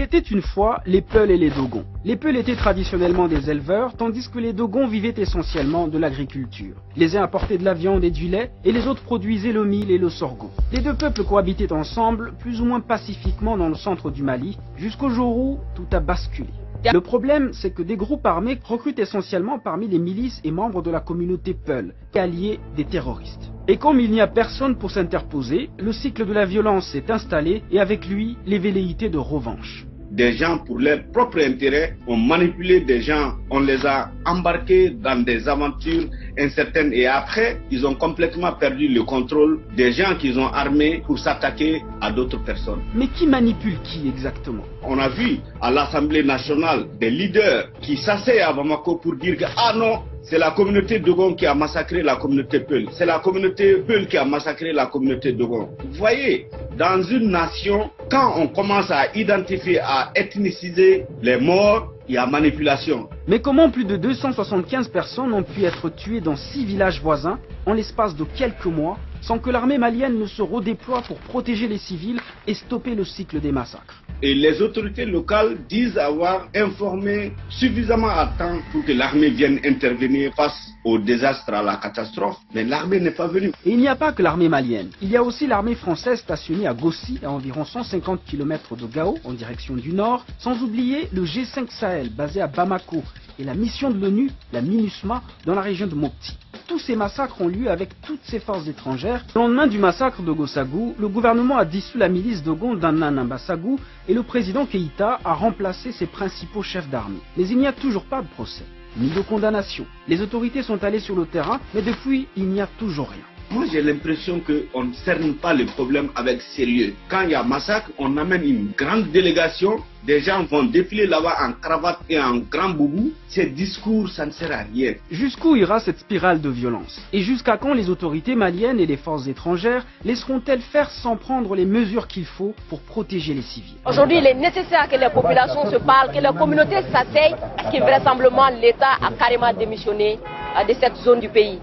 Il était une fois les Peuls et les Dogons. Les Peuls étaient traditionnellement des éleveurs, tandis que les Dogons vivaient essentiellement de l'agriculture. Les uns apportaient de la viande et du lait, et les autres produisaient le mil et le sorgho. Les deux peuples cohabitaient ensemble, plus ou moins pacifiquement dans le centre du Mali, jusqu'au jour où tout a basculé. Le problème, c'est que des groupes armés recrutent essentiellement parmi les milices et membres de la communauté Peul, alliés des terroristes. Et comme il n'y a personne pour s'interposer, le cycle de la violence s'est installé et avec lui, les velléités de revanche. Des gens, pour leur propre intérêt, ont manipulé des gens, on les a embarqués dans des aventures incertaines et après, ils ont complètement perdu le contrôle des gens qu'ils ont armés pour s'attaquer à d'autres personnes. Mais qui manipule qui exactement? On a vu à l'Assemblée nationale des leaders qui s'asseyaient à Bamako pour dire que ah non, c'est la communauté Dogon qui a massacré la communauté Peul. C'est la communauté Peul qui a massacré la communauté Dogon. Vous voyez, dans une nation, quand on commence à identifier, à ethniciser les morts, il y a manipulation. Mais comment plus de 275 personnes ont pu être tuées dans 6 villages voisins en l'espace de quelques mois sans que l'armée malienne ne se redéploie pour protéger les civils et stopper le cycle des massacres? Et les autorités locales disent avoir informé suffisamment à temps pour que l'armée vienne intervenir face au désastre, à la catastrophe. Mais l'armée n'est pas venue. Et il n'y a pas que l'armée malienne. Il y a aussi l'armée française stationnée à Gossi, à environ 150 km de Gao, en direction du nord, sans oublier le G5 Sahel, basé à Bamako, et la mission de l'ONU, la MINUSMA, dans la région de Mopti. Tous ces massacres ont lieu avec toutes ces forces étrangères. Le lendemain du massacre de Gossagou, le gouvernement a dissous la milice Dogon d'Annanambasagou et le président Keïta a remplacé ses principaux chefs d'armée. Mais il n'y a toujours pas de procès, ni de condamnation. Les autorités sont allées sur le terrain, mais depuis, il n'y a toujours rien. Moi, j'ai l'impression qu'on ne cerne pas le problème avec sérieux. Quand il y a massacre, on amène une grande délégation. Des gens vont défiler là-bas en cravate et en grand boubou. Ces discours, ça ne sert à rien. Jusqu'où ira cette spirale de violence? Et jusqu'à quand les autorités maliennes et les forces étrangères laisseront-elles faire sans prendre les mesures qu'il faut pour protéger les civils? Aujourd'hui, il est nécessaire que les populations se parlent, que les communautés s'asseyent, parce que vraisemblablement l'État a carrément démissionné de cette zone du pays.